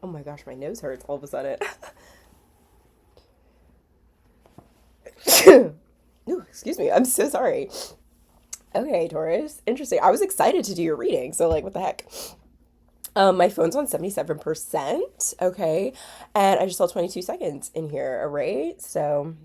Oh my gosh, my nose hurts all of a sudden. Ooh, excuse me. I'm so sorry. Okay, Taurus. Interesting. I was excited to do your reading, so like, what the heck? My phone's on 77%. Okay. And I just saw 22 seconds in here, all right? So,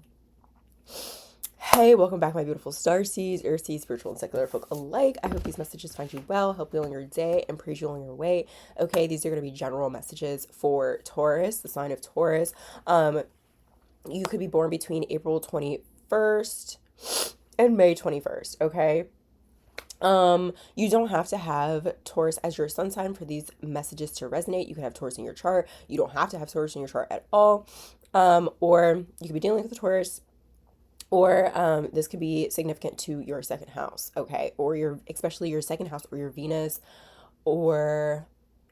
hey, welcome back, my beautiful star seeds, earth seeds, spiritual and secular folk alike. I hope these messages find you well, help you on your day, and praise you on your way. Okay, these are going to be general messages for Taurus, the sign of Taurus. You could be born between April 21st and May 21st, okay? You don't have to have Taurus as your sun sign for these messages to resonate. You can have Taurus in your chart. You don't have to have Taurus in your chart at all. Or you could be dealing with a Taurus, or this could be significant to your second house, okay? Or your, especially your second house, or your Venus, or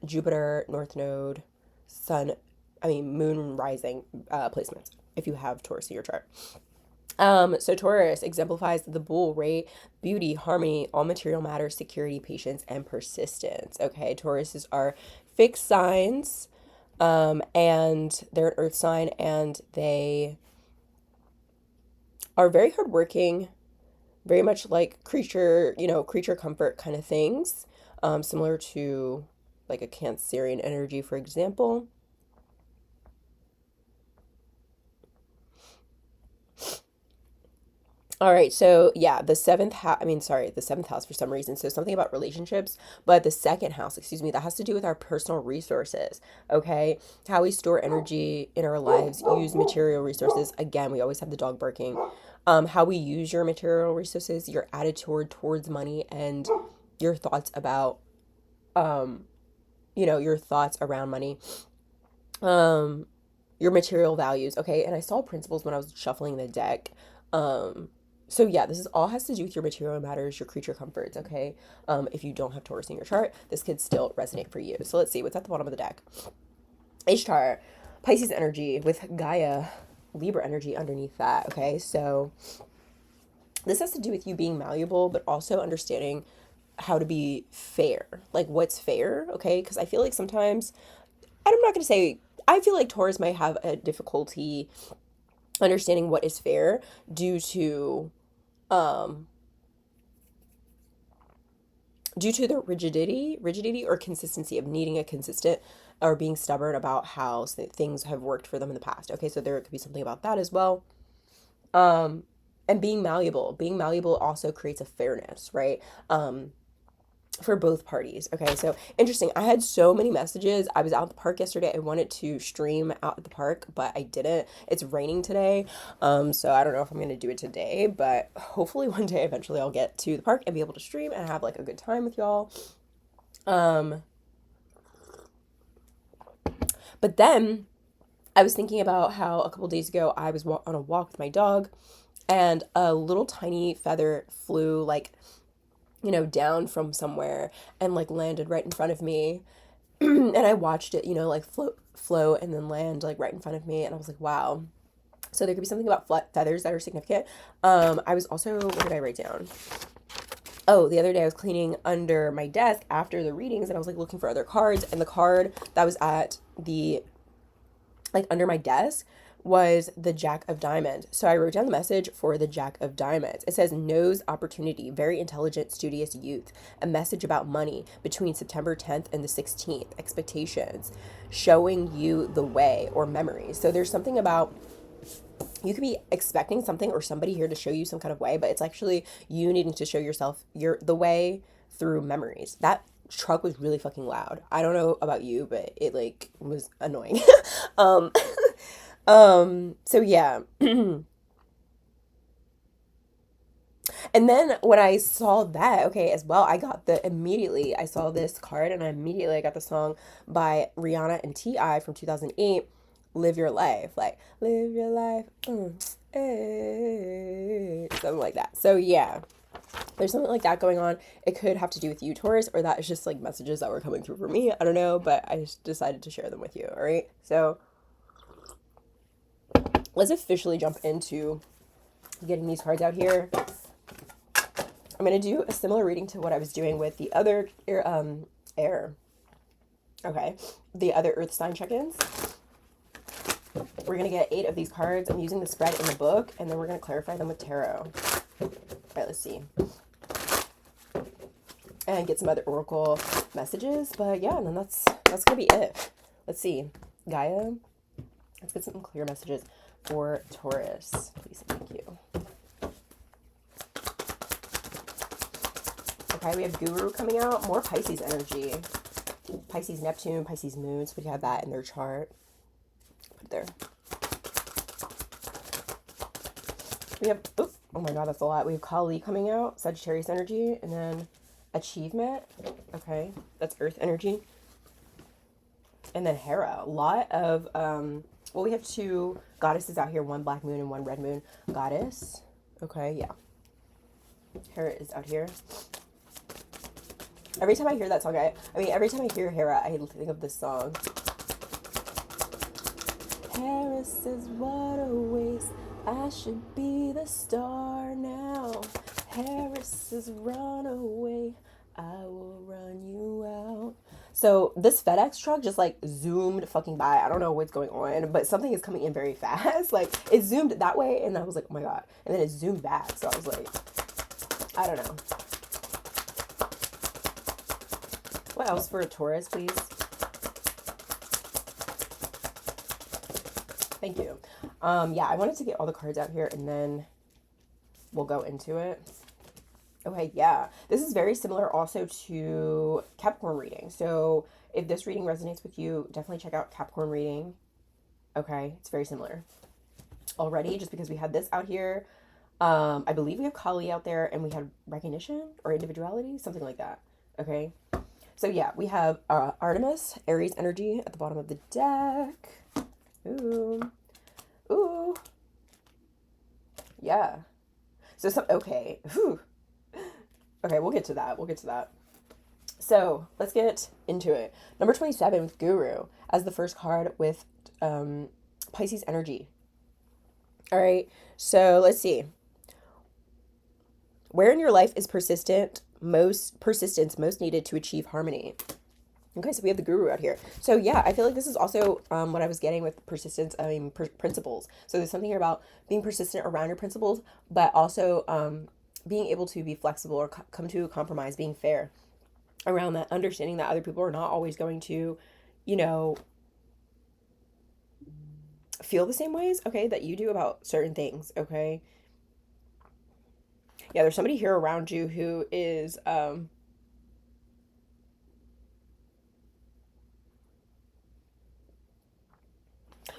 Jupiter, North Node, Sun, Moon rising placements, if you have Taurus in your chart. So Taurus exemplifies the bull, right? Beauty, harmony, all material matters, security, patience, and persistence. Okay, Tauruses are fixed signs, and they're an earth sign, and they are very hardworking, very much like creature comfort kind of things, similar to like a Cancerian energy, for example. All right, so yeah, the seventh house for some reason. So something about relationships, but the second house, excuse me, that has to do with our personal resources, okay? How we store energy in our lives, use material resources. Again, we always have the dog barking. How we use your material resources, your attitude towards money, and your thoughts about, um, your thoughts around money. Um, your material values, okay? And I saw principles when I was shuffling the deck. Um, so yeah, this is all has to do with your material matters, your creature comforts, okay? If you don't have Taurus in your chart, this could still resonate for you. So let's see what's at the bottom of the deck. Ishtar, Pisces energy with Gaia, Libra energy underneath that, okay? So this has to do with you being malleable, but also understanding how to be fair. Like what's fair, okay? Because I feel like sometimes, and I'm not going to say, I feel like Taurus might have a difficulty understanding what is fair due to um the rigidity or consistency of needing a consistent, or being stubborn about how things have worked for them in the past. Okay, so there could be something about that as well. um and being malleable also creates a fairness, right? For both parties. Okay, so interesting. I had so many messages. I was out at the park yesterday. I wanted to stream out at the park, but I didn't. It's raining today. So I don't know if I'm gonna do it today, but hopefully one day eventually I'll get to the park and be able to stream and have like a good time with y'all. Um, but then I was thinking about how a couple days ago I was on a walk with my dog, and a little tiny feather flew like, down from somewhere and like landed right in front of me. And I watched it, like float and then land like right in front of me. And I was like, wow. So there could be something about feathers that are significant. I was also, what did I write down? Oh, the other day I was cleaning under my desk after the readings, and I was like looking for other cards. And the card that was at the, like under my desk, was the Jack of Diamonds. So I wrote down the message for the Jack of Diamonds. It says, knows opportunity, very intelligent, studious youth. A message about money between September 10th and the 16th. Expectations, showing you the way, or memories. So there's something about, you could be expecting something or somebody here to show you some kind of way, but it's actually you needing to show yourself the way through memories. That truck was really fucking loud. I don't know about you, but it like was annoying. um so yeah. And then when I saw that, okay, as well, I saw this card, and I got the song by Rihanna and T.I. from 2008, Live Your Life. Like, live your life, something like that. So yeah, there's something like that going on. It could have to do with you, Taurus, or that is just like messages that were coming through for me. I don't know, but I just decided to share them with you, all right? So let's officially jump into getting these cards out here. I'm going to do a similar reading to what I was doing with the other air. Okay. The other earth sign check-ins. We're going to get 8 of these cards. I'm using the spread in the book, and then we're going to clarify them with tarot. All right, let's see. And get some other oracle messages. But yeah, and then that's going to be it. Let's see. Gaia, let's get some clear messages for Taurus. Please, thank you. Okay, we have Guru coming out. More Pisces energy. Pisces, Neptune, Pisces, Moon. So we have that in their chart. Put it there. We have, oh my god, that's a lot. We have Kali coming out, Sagittarius energy, and then Achievement. Okay, that's Earth energy. And then Hera. A lot of, well, we have 2 goddesses out here, 1 black moon and 1 red moon goddess. Okay, yeah. Hera is out here. Every time I hear that song, I mean, every time I hear Hera, I think of this song. Hera says, what a waste. I should be the star now. Hera says, run away. I will run you out. So this FedEx truck just like zoomed fucking by. I don't know what's going on, but something is coming in very fast. Like it zoomed that way, and I was like, oh my god. And then it zoomed back. So I was like, I don't know. What else for a Taurus, please? Thank you. Yeah, I wanted to get all the cards out here and then we'll go into it. Okay, yeah. This is very similar also to Capricorn reading. So if this reading resonates with you, definitely check out Capricorn reading. Okay, it's very similar. Already, just because we had this out here. I believe we have Kali out there and we had recognition or individuality, something like that. Okay. So yeah, we have Artemis, Aries energy at the bottom of the deck. Ooh. Ooh. Yeah. So some, okay. Whew. Okay, we'll get to that. We'll get to that. So let's get into it. Number 27 with Guru as the first card with Pisces energy. All right. So let's see. Where in your life is persistence most needed to achieve harmony? Okay, so we have the Guru out here. So yeah, I feel like this is also what I was getting with persistence. I mean, principles. So there's something here about being persistent around your principles, but also being able to be flexible or come to a compromise, being fair around that, understanding that other people are not always going to, you know, feel the same ways, okay, that you do about certain things, okay? Yeah, there's somebody here around you who is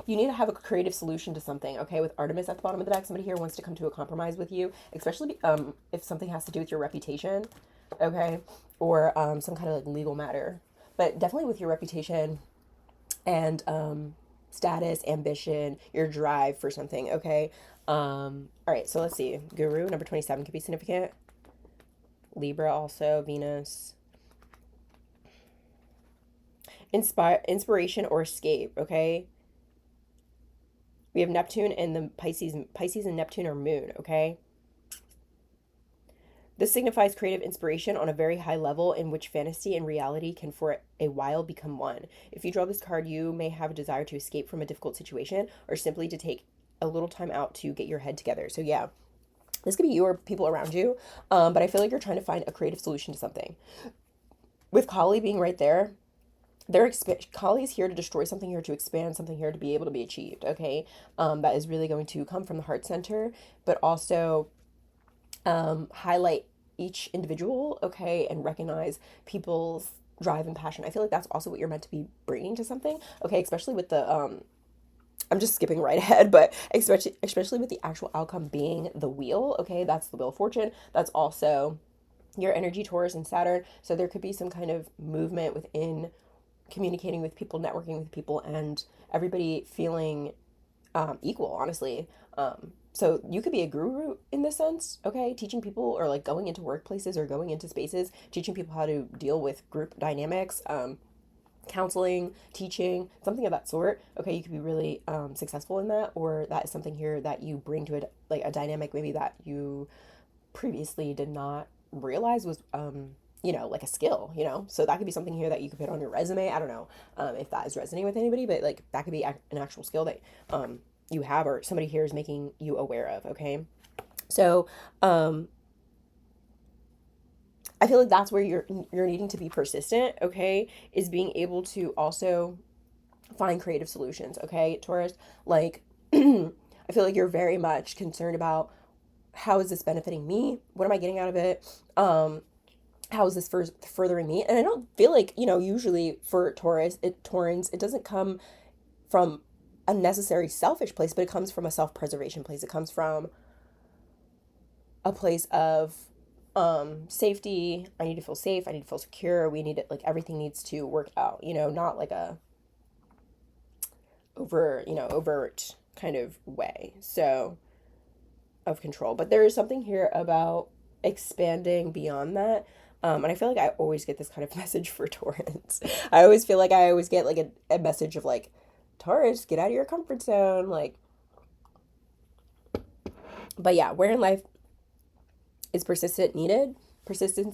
you need to have a creative solution to something, okay? With Artemis at the bottom of the deck, somebody here wants to come to a compromise with you, especially if something has to do with your reputation, okay? Or some kind of like legal matter. But definitely with your reputation and status, ambition, your drive for something, okay? All right, so let's see. Guru, number 27 could be significant. Libra also, Venus. Inspiration or escape, okay? We have Neptune and the Pisces. Pisces and Neptune are moon, okay? This signifies creative inspiration on a very high level in which fantasy and reality can for a while become one. If you draw this card, you may have a desire to escape from a difficult situation or simply to take a little time out to get your head together. So yeah, this could be you or people around you, but I feel like you're trying to find a creative solution to something. With Kali being right there, Kali is here to destroy something, here to expand something, here to be able to be achieved, okay? That is really going to come from the heart center, but also highlight each individual, okay, and recognize people's drive and passion. I feel like that's also what you're meant to be bringing to something, okay, especially with the I'm just skipping right ahead, but especially with the actual outcome being the wheel, okay? That's the wheel of fortune. That's also your energy, Taurus and Saturn. So there could be some kind of movement within communicating with people, networking with people, and everybody feeling equal, honestly. So you could be a guru in this sense, okay? Teaching people or like going into workplaces or going into spaces, teaching people how to deal with group dynamics, counseling, teaching, something of that sort. Okay, you could be really successful in that, or that is something here that you bring to it, like a dynamic maybe that you previously did not realize was like a skill, so that could be something here that you could put on your resume. I don't know if that is resonating with anybody, but like that could be an actual skill that you have, or somebody here is making you aware of. Okay, so I feel like that's where you're needing to be persistent. Okay, is being able to also find creative solutions. Okay, Taurus, like I feel like you're very much concerned about, how is this benefiting me? What am I getting out of it? How is this furthering me? And I don't feel like, usually for Taurans, it doesn't come from a necessary selfish place, but it comes from a self-preservation place. It comes from a place of safety. I need to feel safe. I need to feel secure. We need it, like everything needs to work out, not like a overt kind of way. So, of control. But there is something here about expanding beyond that. And I feel like I always get this kind of message for Taurus. I always feel like I always get like a message of like, Taurus, get out of your comfort zone. Like, but yeah, where in life is persistence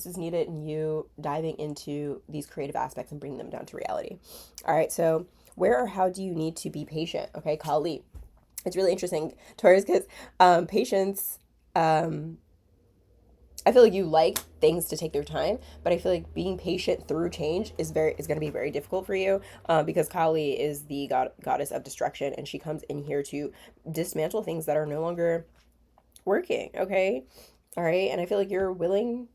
is needed in you diving into these creative aspects and bringing them down to reality. All right, so where or how do you need to be patient? Okay, Kali. It's really interesting, Taurus, because patience, I feel like you like things to take their time, but I feel like being patient through change is going to be very difficult for you, because Kali is the goddess of destruction, and she comes in here to dismantle things that are no longer working. Okay, all right, and I feel like you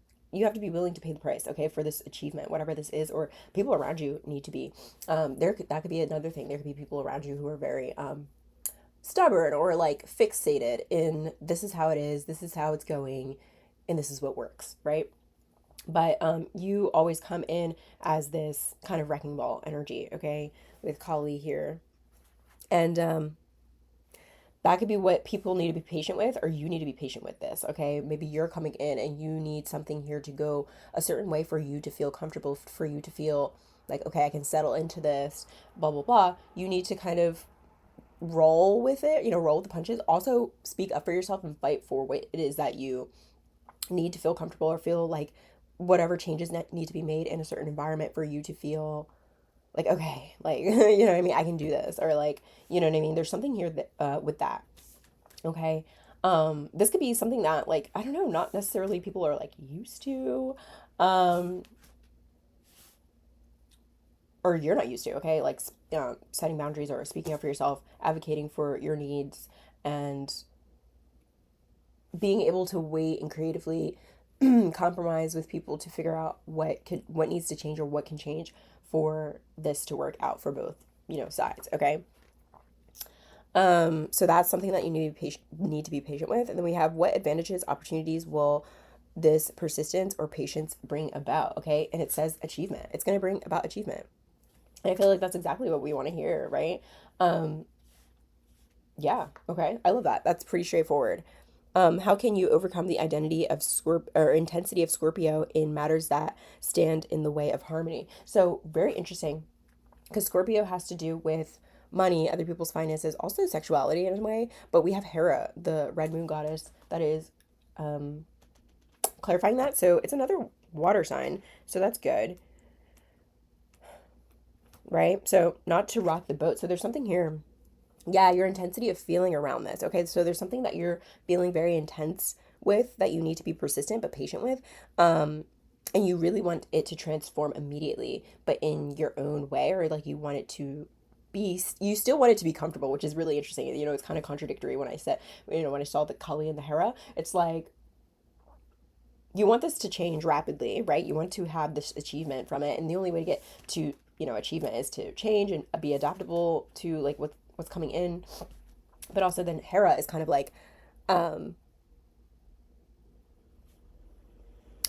have to be willing to pay the price, okay, for this achievement, whatever this is, or people around you need to be. That could be another thing. There could be people around you who are very stubborn or like fixated in, this is how it is, this is how it's going, and this is what works, right? But you always come in as this kind of wrecking ball energy, okay, with Kali here. And that could be what people need to be patient with, or you need to be patient with this, okay? Maybe you're coming in and you need something here to go a certain way for you to feel comfortable, for you to feel like, okay, I can settle into this, blah, blah, blah. You need to kind of roll with it, roll with the punches. Also, speak up for yourself and fight for what it is that you need to feel comfortable, or feel like whatever changes need to be made in a certain environment for you to feel like, okay, like, what I mean? I can do this, or like, what I mean? There's something here that, with that. Okay. This could be something that, like, I don't know, not necessarily people are like used to, or you're not used to, okay? Like, setting boundaries or speaking up for yourself, advocating for your needs, and being able to wait and creatively compromise with people to figure out what needs to change, or what can change for this to work out for both, sides, okay? So that's something that you need to be patient with. And then we have, what advantages, opportunities will this persistence or patience bring about, okay? And it says achievement. It's going to bring about achievement. And I feel like that's exactly what we want to hear, right? Yeah, okay. I love that. That's pretty straightforward. How can you overcome the identity of intensity of Scorpio in matters that stand in the way of harmony? So very interesting, because Scorpio has to do with money, other people's finances, also sexuality in a way. But we have Hera, the red moon goddess, that is clarifying that. So it's another water sign. So that's good, right? So not to rock the boat. So there's something here. Yeah, your intensity of feeling around this. Okay, so there's something that you're feeling very intense with, that you need to be persistent but patient with. And you really want it to transform immediately, but in your own way, or like you want it to you still want it to be comfortable, which is really interesting. It's kind of contradictory when I said, when I saw the Kali and the Hera, it's like, you want this to change rapidly, right? You want to have this achievement from it. And the only way to get to, achievement is to change and be adaptable to like what's coming in. But also then Hera is kind of like, I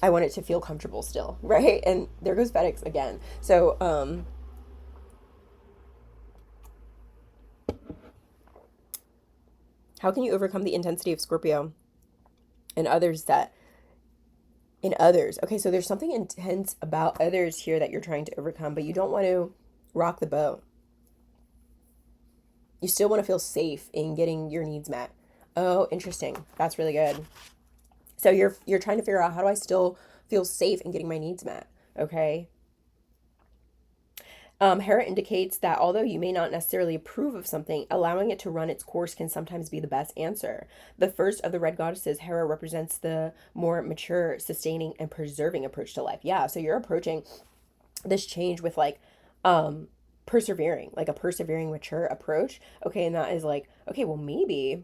want it to feel comfortable still, right? And there goes FedEx again. So, how can you overcome the intensity of Scorpio and others? Okay, so there's something intense about others here that you're trying to overcome, but you don't want to rock the boat. You still want to feel safe in getting your needs met. Oh, interesting. That's really good. So you're trying to figure out, how do I still feel safe in getting my needs met. Okay. Hera indicates that although you may not necessarily approve of something, allowing it to run its course can sometimes be the best answer. The first of the red goddesses, Hera, represents the more mature, sustaining, and preserving approach to life. Yeah, so you're approaching this change with like persevering, like a persevering, mature approach. Okay, and that is like, okay, well, maybe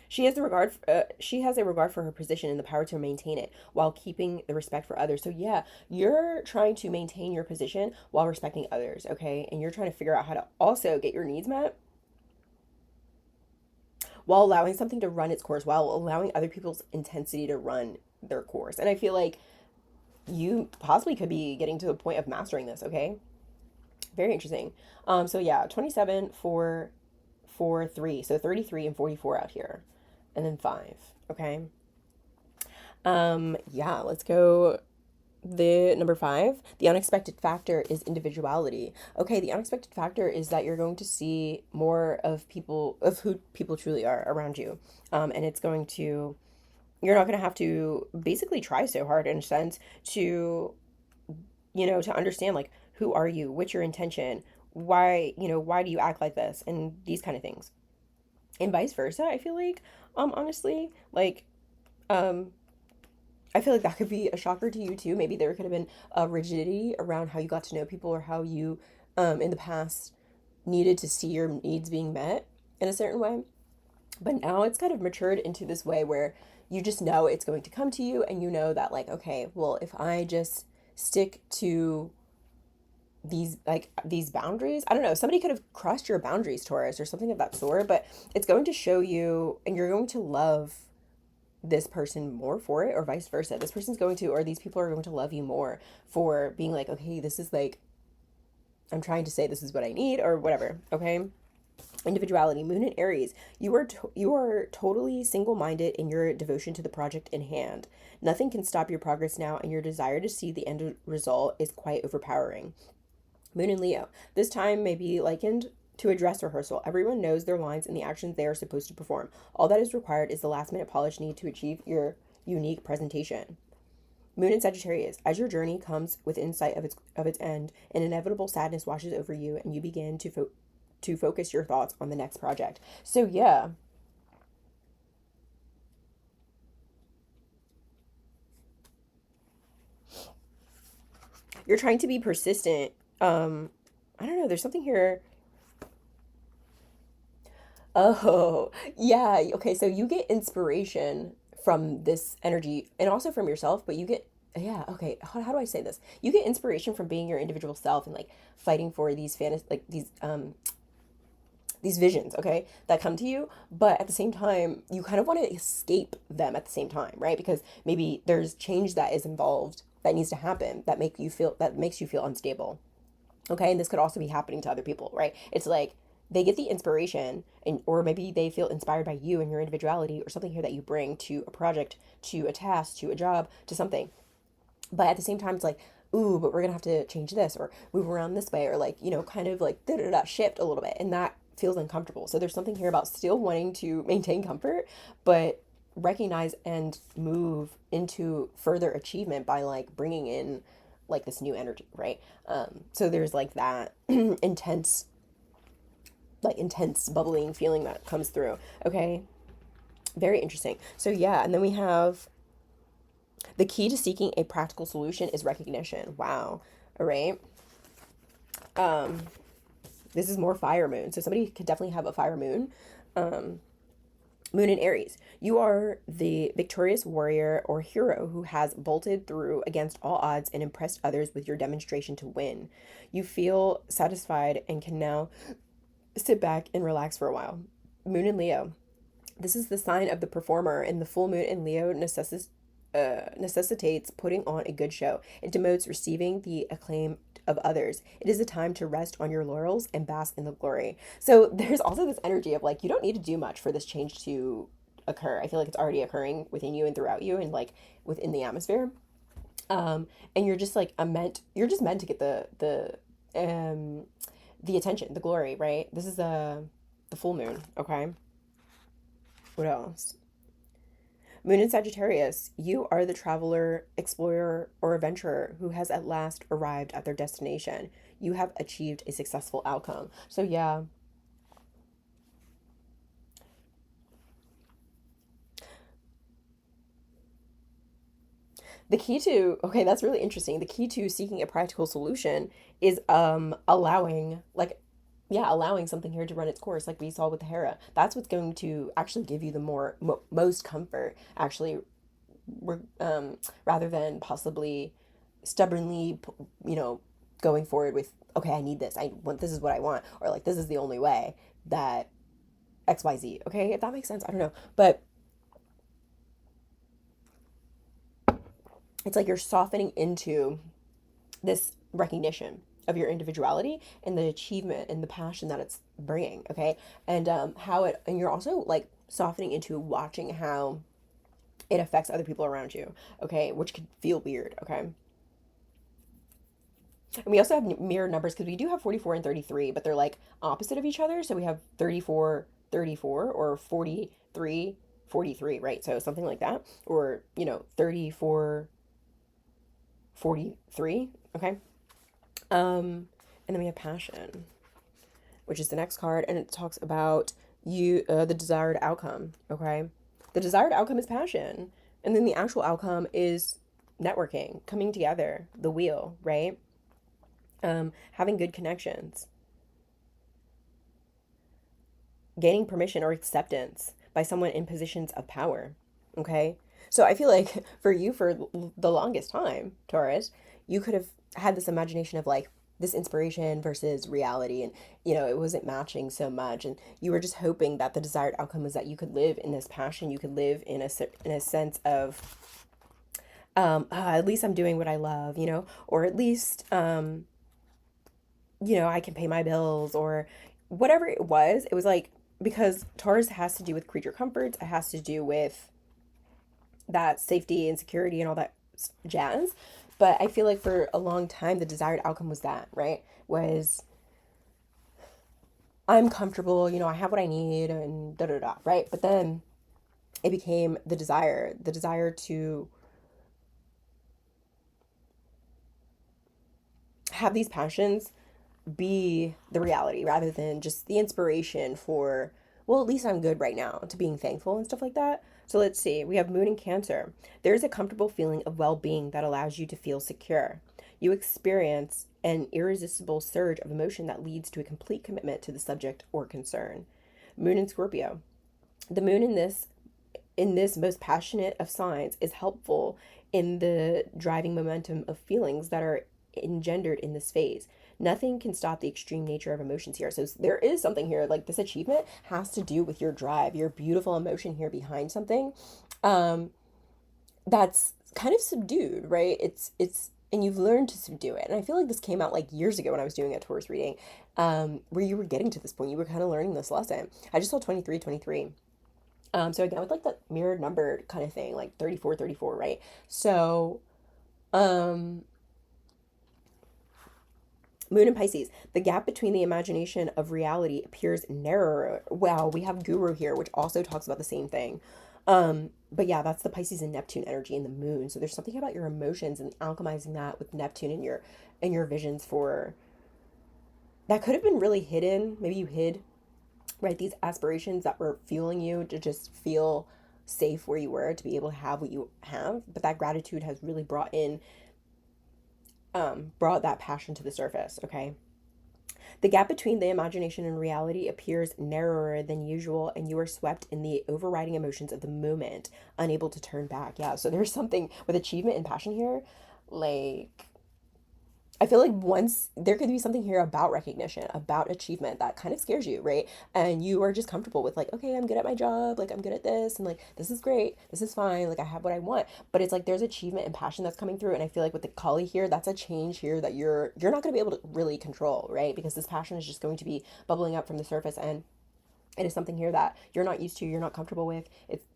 she has a regard for her position and the power to maintain it while keeping the respect for others. So yeah, you're trying to maintain your position while respecting others, okay? And you're trying to figure out how to also get your needs met while allowing something to run its course, while allowing other people's intensity to run their course. And I feel like you possibly could be getting to the point of mastering this, okay? Very interesting. So yeah, 27 for 3. So 33 and 44 out here. And then 5, okay? Yeah, let's go. The number 5, the unexpected factor is individuality. Okay, the unexpected factor is that you're going to see more of people, of who people truly are around you. And it's going to, you're not going to have to basically try so hard in a sense to, to understand like, who are you? What's your intention? Why, why do you act like this? And these kind of things. And vice versa, I feel like, honestly, like, um, I feel like that could be a shocker to you too. Maybe there could have been a rigidity around how you got to know people or how you, in the past, needed to see your needs being met in a certain way. But now it's kind of matured into this way where you just know it's going to come to you and you know that, like, okay, well, if I just stick to these boundaries, I don't know, somebody could have crossed your boundaries, Taurus, or something of that sort, but it's going to show you and you're going to love this person more for it, or vice versa. This person's going to, or these people are going to love you more for being like, okay, this is like, I'm trying to say this is what I need, or whatever. Okay. Individuality, Moon in Aries. You are totally single-minded in your devotion to the project in hand. Nothing can stop your progress now, and your desire to see the end result is quite overpowering. Moon in Leo. This time may be likened to a dress rehearsal. Everyone knows their lines and the actions they are supposed to perform. All that is required is the last minute polish needed to achieve your unique presentation. Moon in Sagittarius. As your journey comes within sight of its end, an inevitable sadness washes over you, and you begin to focus your thoughts on the next project. So yeah, you're trying to be persistent. I don't know. There's something here. Oh, yeah. Okay, so you get inspiration from this energy and also from yourself, but you get, yeah, okay. How do I say this? You get inspiration from being your individual self and like fighting for these fantasy, like these visions, okay, that come to you, but at the same time, you kind of want to escape them at the same time, right? Because maybe there's change that is involved that needs to happen that makes you feel unstable. Okay, and this could also be happening to other people, right? It's like they get the inspiration and or maybe they feel inspired by you and your individuality or something here that you bring to a project, to a task, to a job, to something. But at the same time it's like, ooh, but we're gonna have to change this or move around this way or like, kind of like da da da shift a little bit, and that feels uncomfortable. So there's something here about still wanting to maintain comfort, but recognize and move into further achievement by like bringing in like this new energy, right? So there's like that intense bubbling feeling that comes through. Okay, very interesting. So yeah, and then we have the key to seeking a practical solution is recognition. Wow. All right. Um, this is more fire moon. So somebody could definitely have a fire moon. Um, Moon in Aries. You are the victorious warrior or hero who has bolted through against all odds and impressed others with your demonstration to win. You feel satisfied and can now sit back and relax for a while. Moon in Leo. This is the sign of the performer, and the full moon in Leo necessitates putting on a good show. It demotes receiving the acclaim of others. It is a time to rest on your laurels and bask in the glory. So there's also this energy of like, you don't need to do much for this change to occur. I feel like it's already occurring within you and throughout you and like within the atmosphere. And you're just like you're just meant to get the attention, the glory, right? This is the full moon, okay? What else? Moon in Sagittarius, you are the traveler, explorer, or adventurer who has at last arrived at their destination. You have achieved a successful outcome. So, yeah, the key to, okay, that's really interesting. The key to seeking a practical solution is allowing, like, yeah, allowing something here to run its course, like we saw with the Hera. That's what's going to actually give you the most comfort, actually, rather than possibly stubbornly, going forward with, okay, I need this. I want this is what I want, or like this is the only way that XYZ. Okay, if that makes sense, I don't know, but it's like you're softening into this recognition of your individuality and the achievement and the passion that it's bringing. Okay, and and you're also like softening into watching how it affects other people around you. Okay, which could feel weird. Okay. And we also have mirror numbers because we do have 44 and 33, but they're like opposite of each other. So we have 34, 34, or 43, 43, right? So something like that. Or, 34, 43. Okay. And then we have passion, which is the next card, and it talks about the desired outcome. Okay. The desired outcome is passion. And then the actual outcome is networking, coming together, the wheel, right? Having good connections, gaining permission or acceptance by someone in positions of power. Okay. So I feel like for you, for the longest time, Taurus, you could have had this imagination of like this inspiration versus reality. And, it wasn't matching so much. And you were just hoping that the desired outcome was that you could live in this passion. You could live in a sense of, at least I'm doing what I love, or at least, I can pay my bills or whatever it was. It was like, because Taurus has to do with creature comforts, it has to do with that safety and security and all that jazz. But I feel like for a long time, the desired outcome was that, right? Was I'm comfortable, I have what I need and da da da, right? But then it became the desire to have these passions be the reality rather than just the inspiration for, well, at least I'm good right now, to being thankful and stuff like that. So let's see. We have Moon in Cancer. There's a comfortable feeling of well being that allows you to feel secure. You experience an irresistible surge of emotion that leads to a complete commitment to the subject or concern. Moon in Scorpio. The moon in this most passionate of signs is helpful in the driving momentum of feelings that are engendered in this phase. Nothing can stop the extreme nature of emotions here. So there is something here, like this achievement has to do with your drive, your beautiful emotion here behind something um, that's kind of subdued, right? And you've learned to subdue it. And I feel like this came out like years ago when I was doing a Taurus reading, where you were getting to this point. You were kind of learning this lesson. I just saw 23, 23. So again, with like that mirrored number kind of thing, like 34, 34, right? So, um, Moon and Pisces, the gap between the imagination of reality appears narrower. Wow, we have Guru here, which also talks about the same thing. But yeah, that's the Pisces and Neptune energy in the moon. So there's something about your emotions and alchemizing that with Neptune and your visions for that could have been really hidden. Maybe you hid, right, these aspirations that were fueling you to just feel safe where you were, to be able to have what you have. But that gratitude has really brought that passion to the surface. Okay. The gap between the imagination and reality appears narrower than usual, and you are swept in the overriding emotions of the moment, unable to turn back. Yeah, so there's something with achievement and passion here. Like, I feel like once there could be something here about recognition, about achievement that kind of scares you, right? And you are just comfortable with, like, okay, I'm good at my job, like, I'm good at this, and like, this is great, this is fine, like, I have what I want. But it's like there's achievement and passion that's coming through, and I feel like with the Kali here, that's a change here that you're not going to be able to really control, right? Because this passion is just going to be bubbling up from the surface, and it is something here that you're not used to, you're not comfortable with.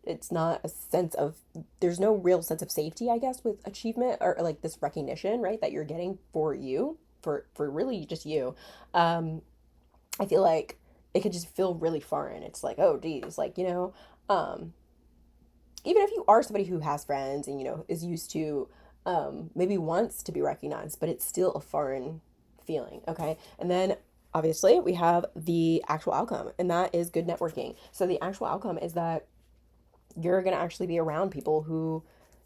It's not a sense of, there's no real sense of safety, I guess, with achievement or like this recognition, right, that you're getting for you, for really just you. I feel like it could just feel really foreign. It's like, oh geez, like, um even if you are somebody who has friends and, is used to, maybe wants to be recognized, but it's still a foreign feeling. Okay. And then obviously we have the actual outcome, and that is good networking. So the actual outcome is that you're going to actually be around people who,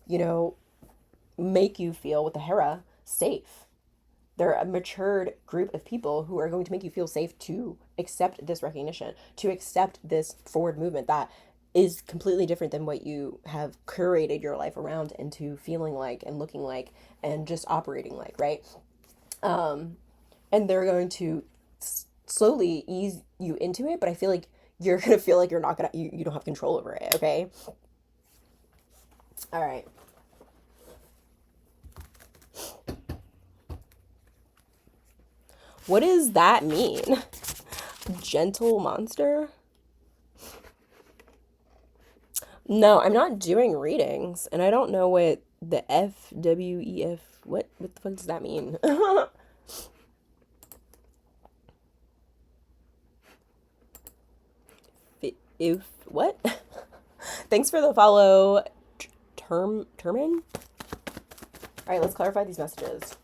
you know, make you feel with the Hera safe. They're a matured group of people who are going to make you feel safe to accept this recognition, to accept this forward movement that is completely different than what you have curated your life around into feeling like and looking like and just operating like, right? And they're going to slowly ease you into it, but I feel like you're going to feel like you're not going to, you don't have control over it, okay? All right. What does that mean? Gentle monster? No, I'm not doing readings, and I don't know what the FWEF. What the fuck does that mean? If what? Thanks for the follow, Termin. All right, let's clarify these messages.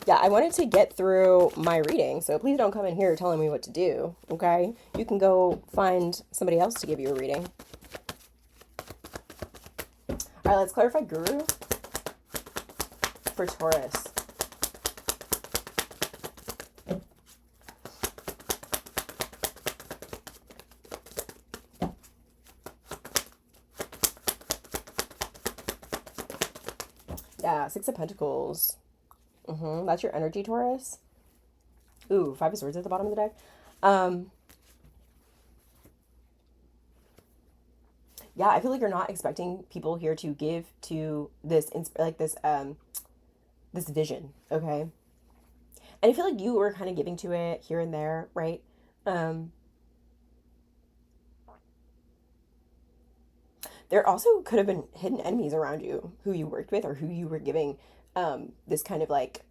Yeah, I wanted to get through my reading, so please don't come in here telling me what to do, okay? You can go find somebody else to give you a reading. All right, let's clarify Guru for Taurus. Yeah, Six of Pentacles. That's your energy, Taurus. Ooh, Five of Swords at the bottom of the deck. Um, yeah, I feel like you're not expecting people here to give to this, like this vision, okay? And I feel like you were kind of giving to it here and there, right? Um, there also could have been hidden enemies around you who you worked with or who you were giving this kind of like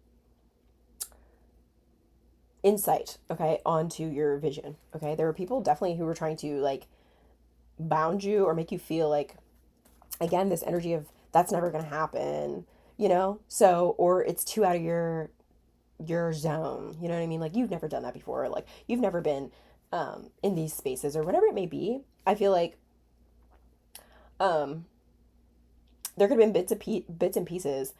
insight, okay, onto your vision, okay? There were people definitely who were trying to like bound you or make you feel like, again, this energy of that's never going to happen, so, or it's too out of your zone, you know what I mean? Like you've never done that before, like you've never been in these spaces or whatever it may be. I feel like um there could have been bits and pieces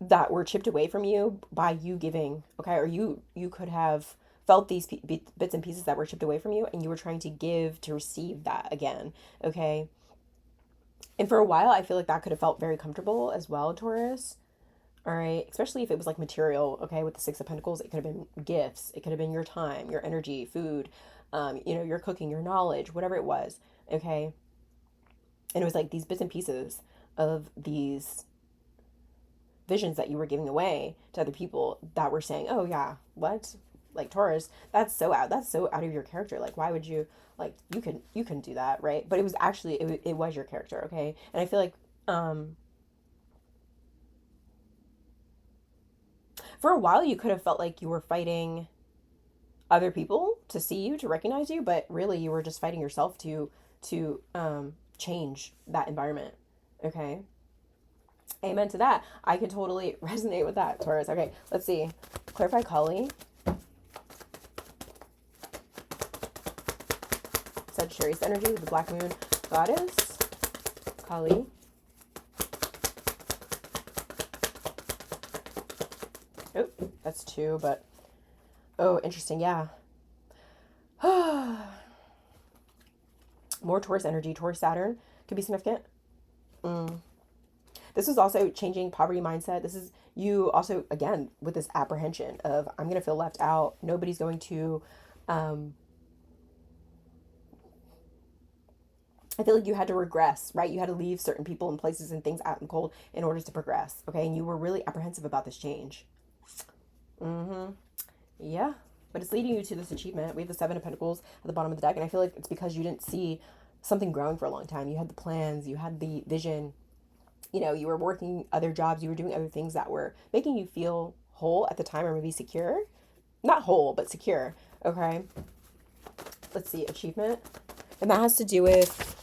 that were chipped away from you by you giving, okay? Or you could have felt these bits and pieces that were chipped away from you, and you were trying to give to receive that again, okay? And for a while I feel like that could have felt very comfortable as well, Taurus. All right, especially if it was like material, okay? With the Six of Pentacles, it could have been gifts, it could have been your time, your energy, food, your cooking, your knowledge, whatever it was, okay? And it was like these bits and pieces of these visions that you were giving away to other people that were saying, "Oh yeah, what? Like Taurus, that's so out of your character. Like why would you, like you can do that, right?" But it was actually it was your character, okay? And I feel like for a while you could have felt like you were fighting other people to see you, to recognize you, but really you were just fighting yourself to change that environment, okay? Amen to that. I could totally resonate with that, Taurus. Okay, let's see. Clarify Kali. Sagittarius energy, the Black Moon Goddess. Kali. Oh, that's two, but oh, interesting. Yeah. More Taurus energy. Taurus Saturn could be significant. This is also changing poverty mindset. This is you also, again, with this apprehension of I'm going to feel left out. Nobody's going to. I feel like you had to regress, right? You had to leave certain people and places and things out in the cold in order to progress, okay? And you were really apprehensive about this change. Yeah, but it's leading you to this achievement. We have the Seven of Pentacles at the bottom of the deck, and I feel like it's because you didn't see something growing for a long time. You had the plans, you had the vision, You know, you were working other jobs, you were doing other things that were making you feel whole at the time, or maybe secure. Not whole, but secure. Okay. Let's see, achievement. And that has to do with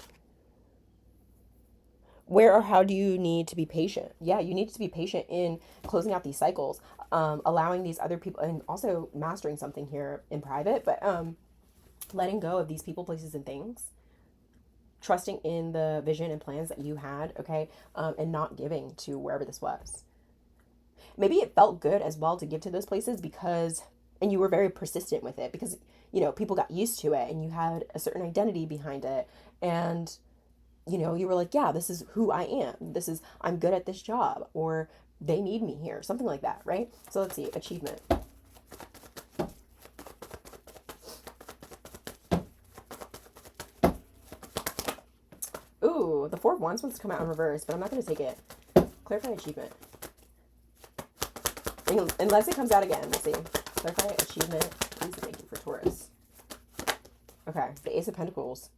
where or how do you need to be patient? Yeah, you need to be patient in closing out these cycles, allowing these other people, and also mastering something here in private, but letting go of these people, places, and things, trusting in the vision and plans that you had, okay, and not giving to wherever this was. Maybe it felt good as well to give to those places because, and you were very persistent with it because, you know, people got used to it and you had a certain identity behind it. And, you know, you were like, yeah, this is who I am. This is, I'm good at this job, or they need me here, something like that, right? So let's see, achievement. Ooh, the Four of Wands wants to come out in reverse, but I'm not going to take it. Clarify achievement. Unless it comes out again. Let's see. Clarify achievement. Please thank you for Taurus. Okay, the Ace of Pentacles.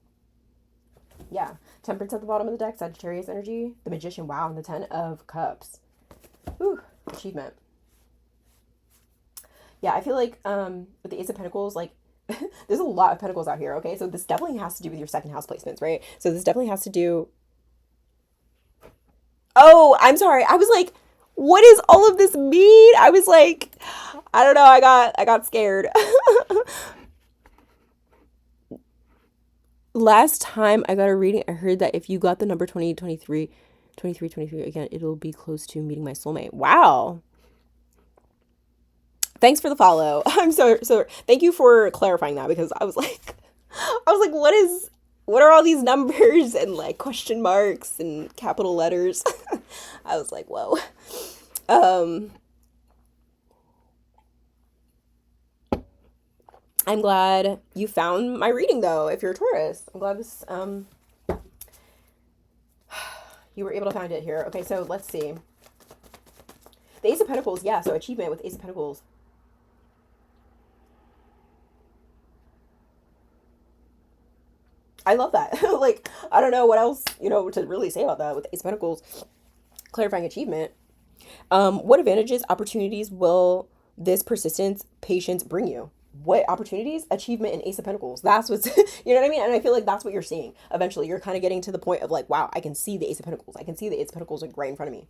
Yeah. Temperance at the bottom of the deck, Sagittarius energy. The Magician, wow, and the Ten of Cups. Ooh, achievement. Yeah, I feel like with the Ace of Pentacles, like, there's a lot of pentacles out here, okay? So this definitely has to do with your second house placements, right? So this definitely has to do... Oh, I'm sorry. I was like, what does all of this mean? I was like, I don't know. I got scared. Last time I got a reading, I heard that if you got the number 23 again, it'll be close to meeting my soulmate. Wow. Thanks for the follow. I'm so thank you for clarifying that, because I was like, what are all these numbers and like question marks and capital letters? I was like, whoa. Um, I'm glad you found my reading though. If you're a Taurus, I'm glad this you were able to find it here. Okay, so let's see. The Ace of Pentacles, yeah. So achievement with Ace of Pentacles. I love that. Like, I don't know what else, you know, to really say about that with Ace of Pentacles. Clarifying achievement. What advantages, opportunities will this persistence, patience bring you? What opportunities? Achievement and Ace of Pentacles. That's what's, you know what I mean? And I feel like that's what you're seeing. Eventually, you're kind of getting to the point of like, wow, I can see the Ace of Pentacles. I can see the Ace of Pentacles like right in front of me.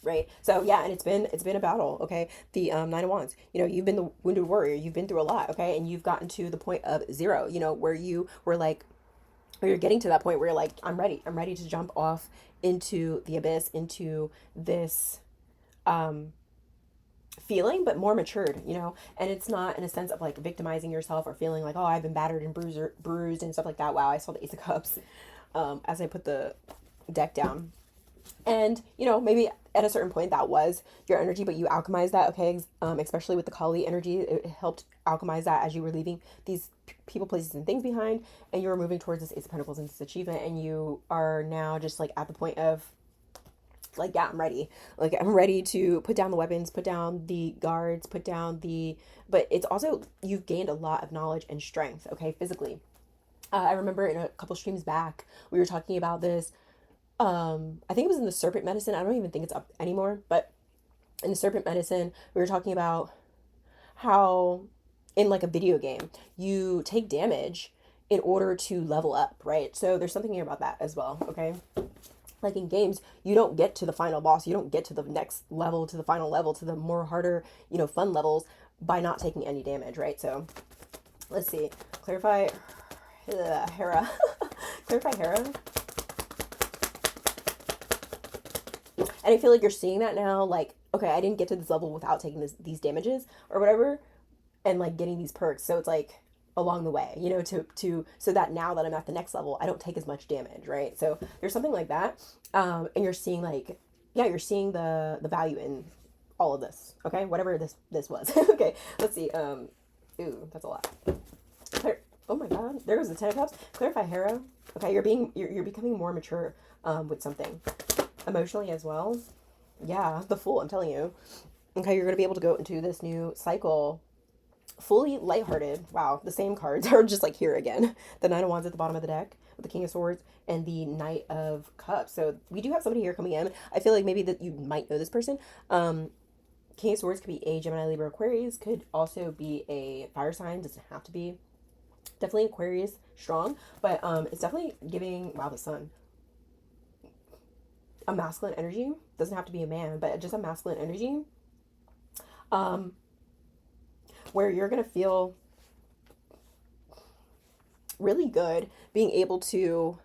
Right. So yeah, and it's been a battle. Okay. The Nine of Wands. You know, you've been the wounded warrior. You've been through a lot. Okay, and you've gotten to the point of zero. You know, where you were like, or you're getting to that point where you're like, I'm ready. I'm ready to jump off into the abyss, into this feeling, but more matured, you know? And it's not in a sense of like victimizing yourself or feeling like, oh, I've been battered and bruised and stuff like that. Wow, I saw the Ace of Cups as I put the deck down. And, you know, maybe at a certain point that was your energy, but you alchemized that, okay? Especially with the Kali energy, it helped alchemize that as you were leaving these people, places, and things behind, and you were moving towards this Ace of Pentacles and this achievement, and you are now just like at the point of like, yeah, I'm ready. Like, I'm ready to put down the weapons, put down the guards, put down the... But it's also, you've gained a lot of knowledge and strength, okay, physically. I remember in a couple streams back, we were talking about this. I think it was in the serpent medicine. I don't even think it's up anymore, but in the serpent medicine, we were talking about how in like a video game, you take damage in order to level up, right? So there's something here about that as well, okay? Like in games, you don't get to the final boss. You don't get to the next level, to the final level, to the more harder, you know, fun levels by not taking any damage, right? So let's see. Clarify Hera. Clarify Hera. And I feel like you're seeing that now, like, okay, I didn't get to this level without taking these damages or whatever, and like getting these perks. So it's like along the way, you know, to so that now that I'm at the next level, I don't take as much damage, right? So there's something like that. And you're seeing like, yeah, you're seeing the value in all of this, okay? Whatever this was. Okay, let's see. Ooh, that's a lot. Oh my god, there goes the Ten of Cups. Clarify Hera. Okay, you're becoming more mature with something. Emotionally as well. Yeah, the Fool, I'm telling you. Okay, you're going to be able to go into this new cycle fully lighthearted. Wow, the same cards are just like here again. The Nine of Wands at the bottom of the deck the King of Swords and the Knight of Cups. So we do have somebody here coming in. I feel like maybe that you might know this person. King of Swords could be a Gemini, Libra, Aquarius. Could also be a fire sign. Doesn't have to be. Definitely Aquarius strong, but it's definitely giving, wow, the sun, a masculine energy. Doesn't have to be a man, but just a masculine energy. Um, where you're gonna feel really good being able to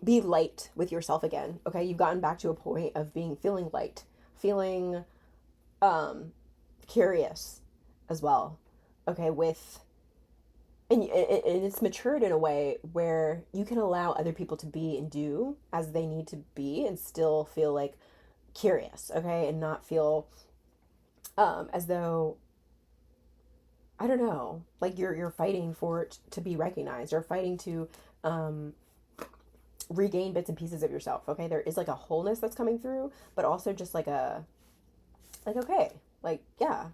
be light with yourself again. Okay, you've gotten back to a point of feeling light, feeling curious as well. Okay, with and it's matured in a way where you can allow other people to be and do as they need to be and still feel like curious, okay, and not feel as though, I don't know, like you're fighting for it to be recognized or fighting to regain bits and pieces of yourself. Okay, there is like a wholeness that's coming through, but also just like a like okay, like yeah.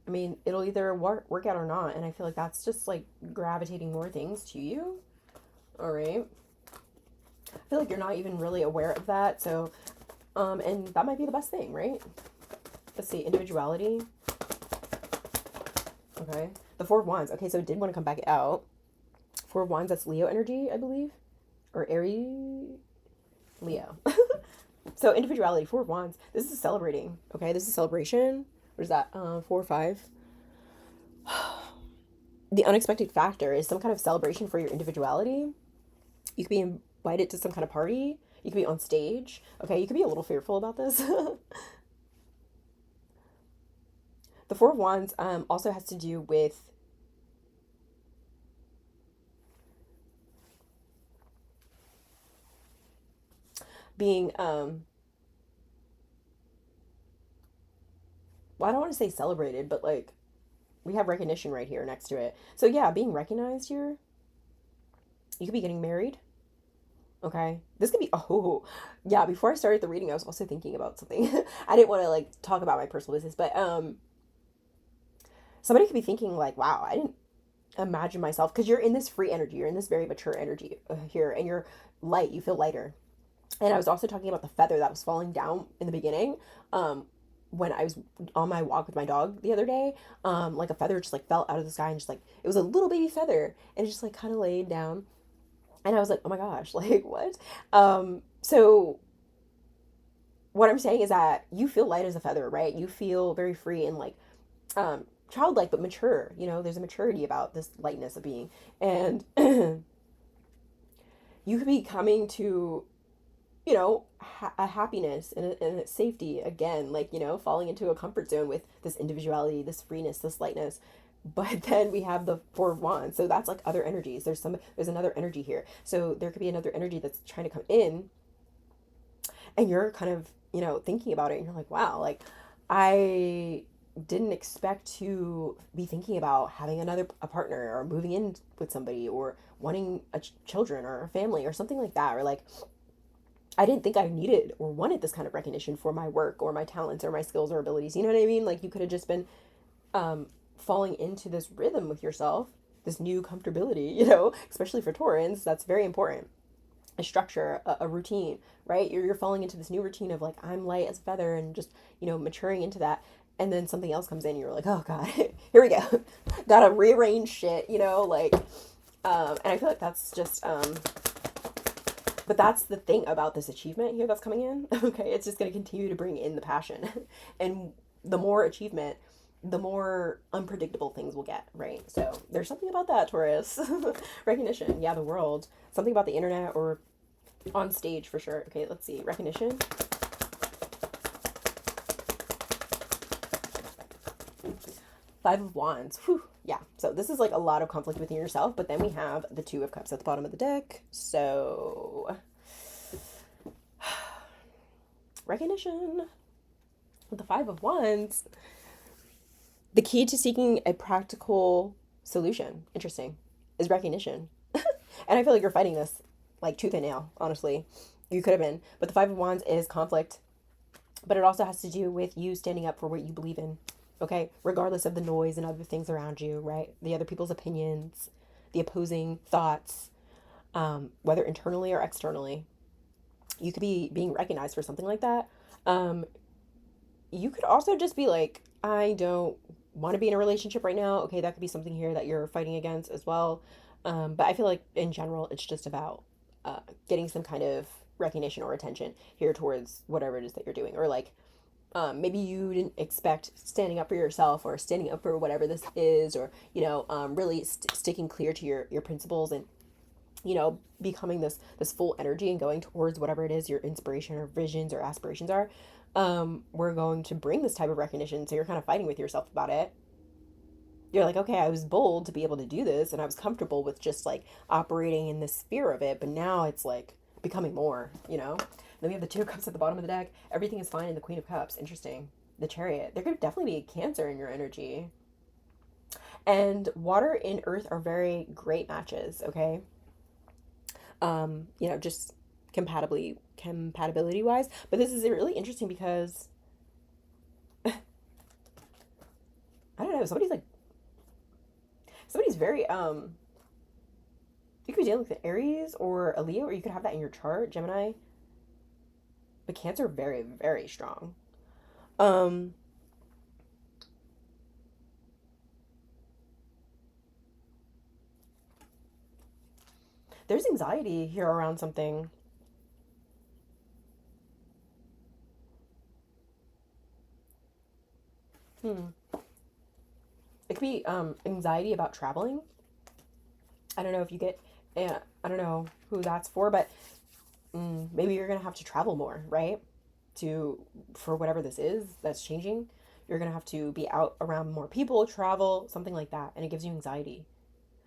I mean, it'll either work out or not, and I feel like that's just like gravitating more things to you. All right. I feel like you're not even really aware of that, so and that might be the best thing, right? Let's see, individuality. Okay. The Four of Wands. Okay, so it did want to come back out. Four of Wands, that's Leo energy, I believe. Or Aries. Leo. So individuality, Four of Wands. This is celebrating. Okay, this is celebration. What is that? 4 or 5. The unexpected factor is some kind of celebration for your individuality. You could be invited to some kind of party. You could be on stage. Okay, you could be a little fearful about this. The Four of Wands also has to do with being well, I don't want to say celebrated, but like we have recognition right here next to it. So yeah, being recognized here. You could be getting married. Okay. This could be, oh, yeah, before I started the reading, I was also thinking about something. I didn't want to like talk about my personal business, but somebody could be thinking like, wow, I didn't imagine myself, because you're in this free energy, you're in this very mature energy here, and you're light, you feel lighter. And I was also talking about the feather that was falling down in the beginning. When I was on my walk with my dog the other day, like a feather just like fell out of the sky and just like it was a little baby feather and it just like kind of laid down. And I was like, oh my gosh, like what? So what I'm saying is that you feel light as a feather, right? You feel very free and like childlike but mature. You know, there's a maturity about this lightness of being. And you could be coming to, you know, a happiness and a safety again, like, you know, falling into a comfort zone with this individuality, this freeness, this lightness. But then we have the Four of Wands. So that's like other energies. There's another energy here. So there could be another energy that's trying to come in and you're kind of, you know, thinking about it and you're like, wow, like I didn't expect to be thinking about having a partner or moving in with somebody or wanting children or a family or something like that, or like I didn't think I needed or wanted this kind of recognition for my work or my talents or my skills or abilities. You know what I mean? Like you could have just been falling into this rhythm with yourself, this new comfortability, you know, especially for Taurans, that's very important. A structure, a routine, right? You're falling into this new routine of like, I'm light as a feather and just, you know, maturing into that. And then something else comes in and you're like, oh God, here we go. Gotta rearrange shit, you know, like, and I feel like that's just, but that's the thing about this achievement here that's coming in. Okay, it's just going to continue to bring in the passion. And the more achievement, the more unpredictable things will get, right? So there's something about that, Taurus. Recognition, yeah, the world. Something about the internet or on stage for sure. Okay, let's see. Recognition. Five of Wands. Whew. Yeah, so this is like a lot of conflict within yourself, but then we have the Two of Cups at the bottom of the deck. So, recognition. With the Five of Wands, the key to seeking a practical solution, interesting, is recognition. And I feel like you're fighting this like tooth and nail, honestly. You could have been. But the Five of Wands is conflict, but it also has to do with you standing up for what you believe in. Okay, regardless of the noise and other things around you, right? The other people's opinions, the opposing thoughts, whether internally or externally. You could be being recognized for something like that. Um, you could also just be like, I don't want to be in a relationship right now. Okay, that could be something here that you're fighting against as well. But I feel like in general, it's just about getting some kind of recognition or attention here towards whatever it is that you're doing. Or like, maybe you didn't expect standing up for yourself or standing up for whatever this is, or, really sticking clear to your principles and, becoming this full energy and going towards whatever it is your inspiration or visions or aspirations are. We're going to bring this type of recognition. So you're kind of fighting with yourself about it. You're like, okay, I was bold to be able to do this and I was comfortable with just like operating in the sphere of it, but now it's like becoming more. Then we have the Two of Cups at the bottom of the deck. Everything is fine in the Queen of Cups. Interesting. The Chariot. There could definitely be a Cancer in your energy. And water and earth are very great matches, okay? Just compatibility wise. But this is really interesting because I don't know, somebody's very you could be dealing with an Aries or a Leo, or you could have that in your chart, Gemini. But Cancer very, very strong. Um there's anxiety here around something. Hmm. It could be anxiety about traveling. I don't know if you get I don't know who that's for, but maybe you're gonna have to travel more, right? To For whatever this is that's changing, you're gonna have to be out around more people, travel, something like that, and it gives you anxiety.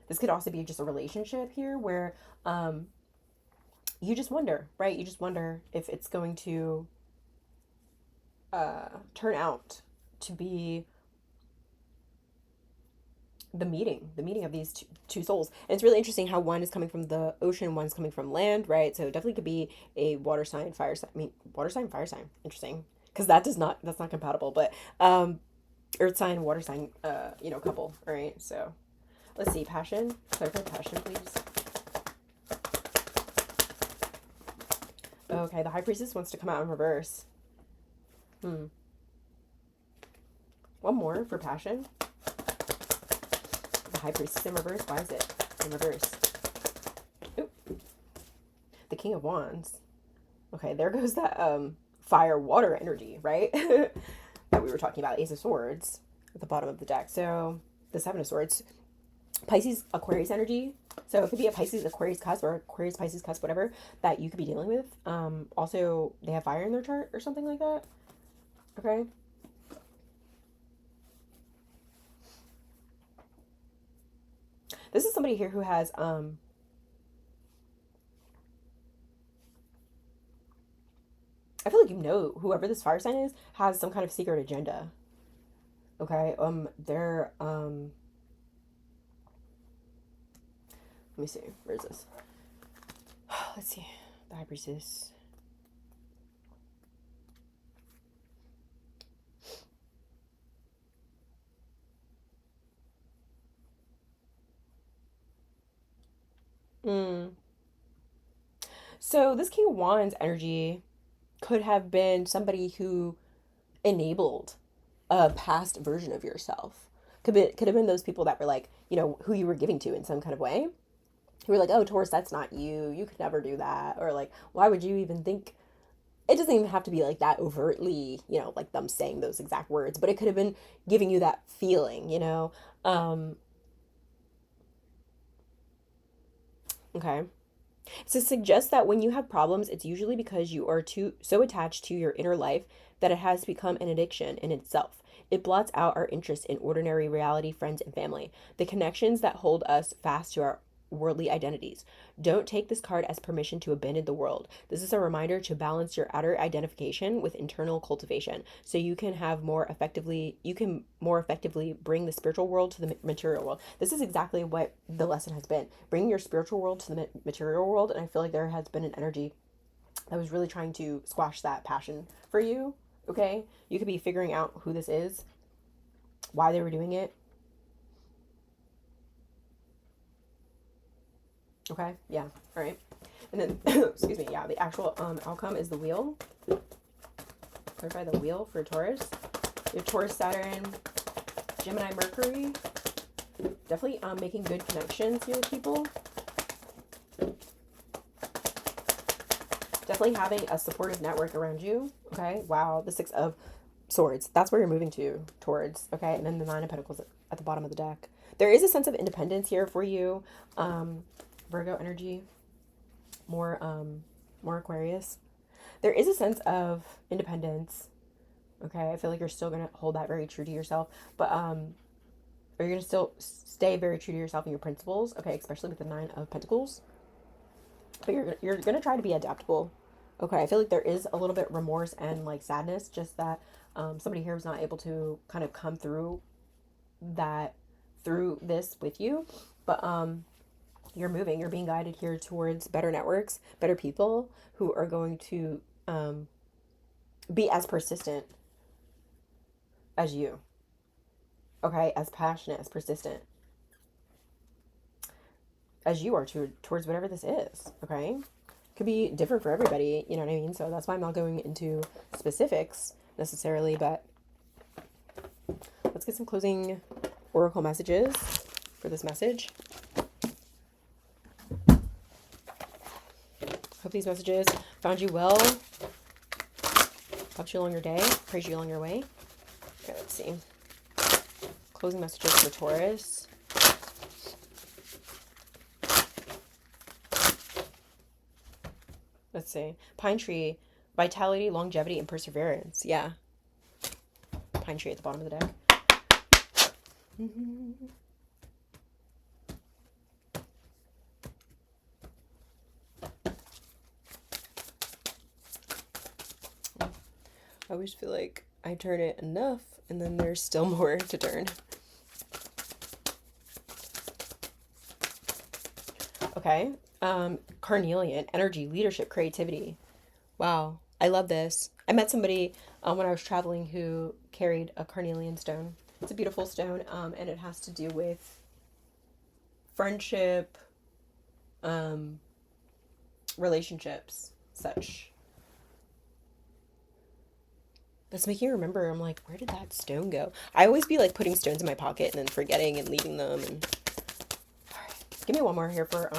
This could also be just a relationship here where um, you just wonder, right? You just wonder if it's going to turn out to be the meeting of these two souls. And it's really interesting how one is coming from the ocean, one's coming from land, right? So it definitely could be a water sign, fire sign. I mean, water sign, fire sign. Interesting, because that's not compatible. But earth sign, water sign, couple. All right. So let's see, passion. Clarify passion, please. Okay, the High Priestess wants to come out in reverse. Hmm. One more for passion. The High Priestess in reverse. Why is it in reverse? Oop. The King of Wands. Okay, there goes that fire water energy, right? That we were talking about. Ace of Swords at the bottom of the deck. So the Seven of Swords. Pisces Aquarius energy. So it could be a Pisces Aquarius cusp or Aquarius Pisces cusp, whatever that you could be dealing with. Also, they have fire in their chart or something like that. Okay. This is somebody here who has I feel like whoever this fire sign is has some kind of secret agenda. Okay. They're let me see. Where is this? Let's see. The High Priestess. Mm. So this King of Wands energy could have been somebody who enabled a past version of yourself. Could have been those people that were like, who you were giving to in some kind of way. Who were like, oh, Taurus, that's not you. You could never do that. Or like, why would you even think? It doesn't even have to be like that overtly, like them saying those exact words, but it could have been giving you that feeling. Okay. So suggest that when you have problems, it's usually because you are too so attached to your inner life that it has become an addiction in itself. It blots out our interest in ordinary reality, friends, and family, the connections that hold us fast to our worldly identities. Don't take this card as permission to abandon the world. This is a reminder to balance your outer identification with internal cultivation so you can more effectively bring the spiritual world to the material world. This is exactly what the lesson has been. Bringing your spiritual world to the material world, and I feel like there has been an energy that was really trying to squash that passion for you. Okay? You could be figuring out who this is, why they were doing it. Okay, yeah, all right. And then, excuse me, yeah, the actual outcome is the wheel. Clarify the wheel for Taurus. Your Taurus, Saturn, Gemini, Mercury. Definitely making good connections here with people. Definitely having a supportive network around you. Okay, wow, the Six of Swords. That's where you're moving to towards. Okay, and then the Nine of Pentacles at the bottom of the deck. There is a sense of independence here for you. Virgo energy, more Aquarius. There is a sense of independence. Okay, I feel like you're still gonna hold that very true to yourself, but or you're gonna still stay very true to yourself and your principles. Okay, especially with the Nine of Pentacles. But you're gonna try to be adaptable. Okay, I feel like there is a little bit remorse and like sadness, just that somebody here was not able to kind of come through this with you, but you're moving, you're being guided here towards better networks, better people who are going to be as persistent as you. Okay, as passionate, as persistent as you are towards whatever this is. Okay, could be different for everybody, you know what I mean? So that's why I'm not going into specifics necessarily, but let's get some closing oracle messages for this message. Hope these messages found you well, helped you along your day, praised you along your way. Okay, let's see. Closing messages for Taurus. Let's see. Pine tree, vitality, longevity, and perseverance. Yeah. Pine tree at the bottom of the deck. I always feel like I turn it enough and then there's still more to turn. Okay. Carnelian, energy, leadership, creativity. Wow. I love this. I met somebody when I was traveling who carried a carnelian stone. It's a beautiful stone, and it has to do with friendship, relationships, such. That's making me remember. I'm like, where did that stone go? I always be like putting stones in my pocket and then forgetting and leaving them. And all right, give me one more here for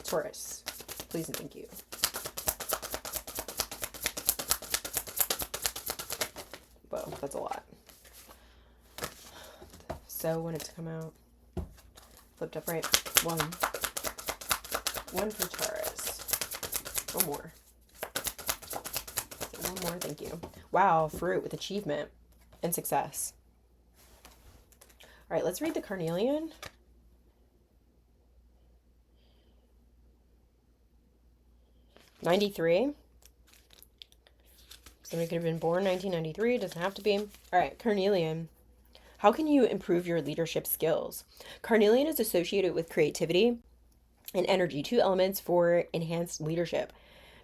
Taurus, please and thank you. Whoa, that's a lot. So when it's come out, flipped up right. One for Taurus. One more. One more, thank you. Wow, fruit with achievement and success. All right, let's read the carnelian. '93. Somebody could have been born 1993. Doesn't have to be. All right, carnelian. How can you improve your leadership skills? Carnelian is associated with creativity and energy, two elements for enhanced leadership.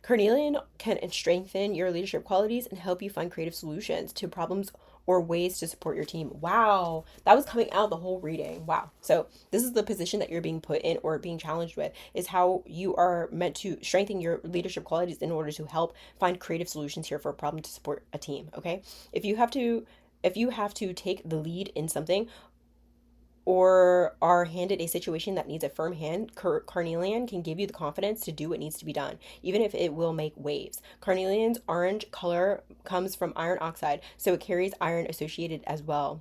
Carnelian can strengthen your leadership qualities and help you find creative solutions to problems or ways to support your team. Wow, that was coming out the whole reading. Wow. So this is the position that you're being put in or being challenged with, is how you are meant to strengthen your leadership qualities in order to help find creative solutions here for a problem to support a team. Okay, if you have to take the lead in something, or are handed a situation that needs a firm hand, carnelian can give you the confidence to do what needs to be done, even if it will make waves. Carnelian's orange color comes from iron oxide, so it carries iron associations as well,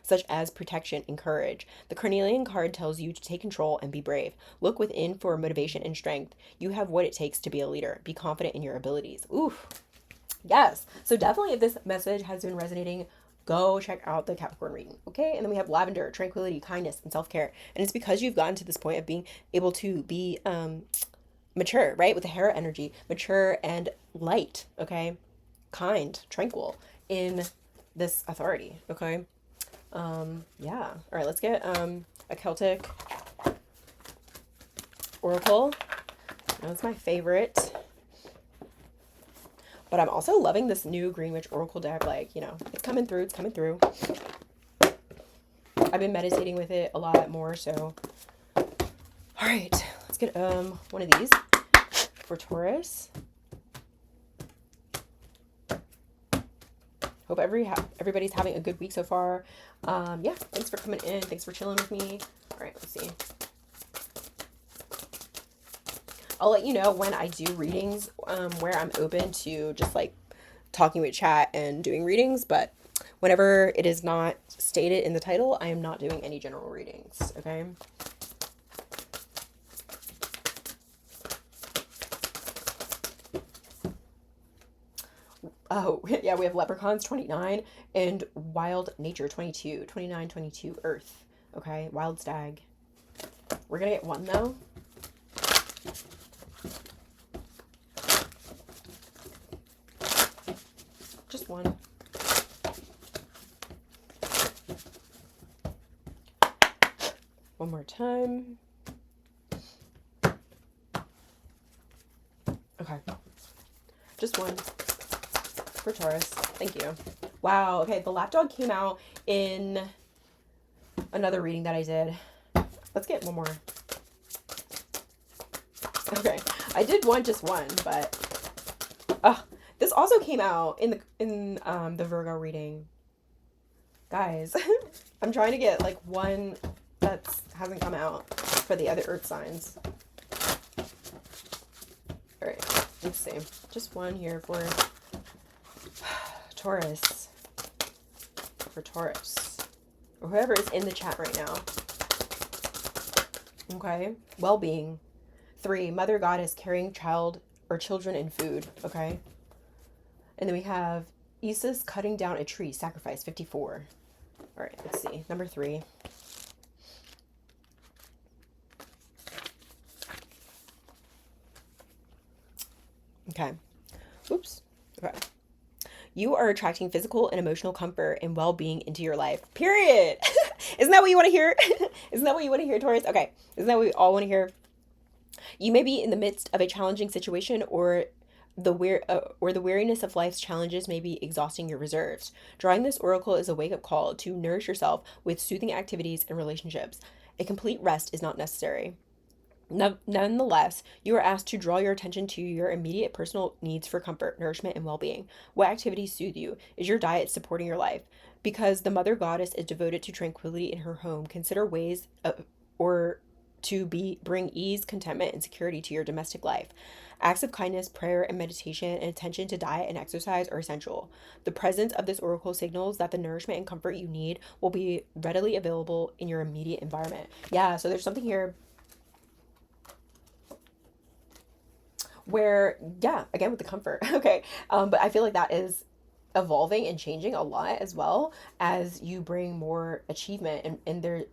such as protection and courage. The carnelian card tells you to take control and be brave. Look within for motivation and strength. You have what it takes to be a leader. Be confident in your abilities. Oof. Yes. So definitely, if this message has been resonating, go check out the Capricorn reading, okay? And then we have lavender, tranquility, kindness, and self-care. And it's because you've gotten to this point of being able to be mature, right? With the Hera energy, mature and light, okay? Kind, tranquil in this authority, okay? Yeah. All right, let's get a Celtic oracle. That's my favorite. But I'm also loving this new Green Witch Oracle deck. Like, you know, it's coming through. It's coming through. I've been meditating with it a lot more, so. All right, let's get one of these for Taurus. Hope everybody's having a good week so far. Yeah, thanks for coming in. Thanks for chilling with me. All right, let's see. I'll let you know when I do readings, where I'm open to just like talking with chat and doing readings, but whenever it is not stated in the title, I am not doing any general readings, okay? Oh, yeah, we have Leprechauns 29 and Wild Nature 22, 29, 22 Earth, okay? Wild Stag. We're gonna get one though. Just one. One more time. Okay. Just one for Taurus. Thank you. Wow. Okay, the lapdog came out in another reading that I did. Let's get one more. Okay. I did just one, but this also came out in the Virgo reading. Guys, I'm trying to get like one that hasn't come out for the other earth signs. All right, let's see. Just one here for Taurus. For Taurus. Or whoever is in the chat right now. Okay. Well-being. 3, Mother Goddess carrying child or children and food. Okay. And then we have Isis cutting down a tree. Sacrifice. 54. All right, let's see. Number 3. Okay. Oops. Okay. You are attracting physical and emotional comfort and well-being into your life. Period. Isn't that what you want to hear? Isn't that what you want to hear, Taurus? Okay. Isn't that what we all want to hear? You may be in the midst of a challenging situation, or the weariness of life's challenges may be exhausting your reserves. Drawing this oracle is a wake-up call to nourish yourself with soothing activities and relationships. A complete rest is not necessary. Nonetheless, you are asked to draw your attention to your immediate personal needs for comfort, nourishment, and well-being. What activities soothe you? Is your diet supporting your life? Because the Mother Goddess is devoted to tranquility in her home, consider ways bring ease, contentment, and security to your domestic life. Acts of kindness, prayer, and meditation, and attention to diet and exercise are essential. The presence of this oracle signals that the nourishment and comfort you need will be readily available in your immediate environment. Yeah, so there's something here where, yeah, again with the comfort. Okay. But I feel like that is evolving and changing a lot as well as you bring more achievement and there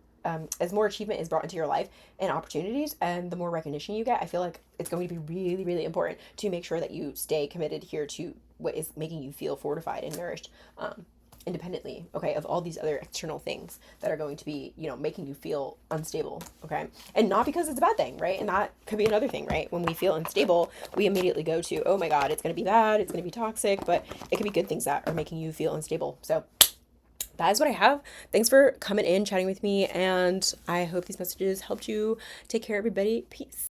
as more achievement is brought into your life and opportunities and the more recognition you get. I feel like it's going to be really, really important to make sure that you stay committed here to what is making you feel fortified and nourished, independently, okay, of all these other external things that are going to be, making you feel unstable, okay? And not because it's a bad thing, right? And that could be another thing, right? When we feel unstable, we immediately go to, oh my God, it's going to be bad, it's going to be toxic, but it could be good things that are making you feel unstable. So that is what I have. Thanks for coming in, chatting with me, and I hope these messages helped you. Take care, everybody. Peace.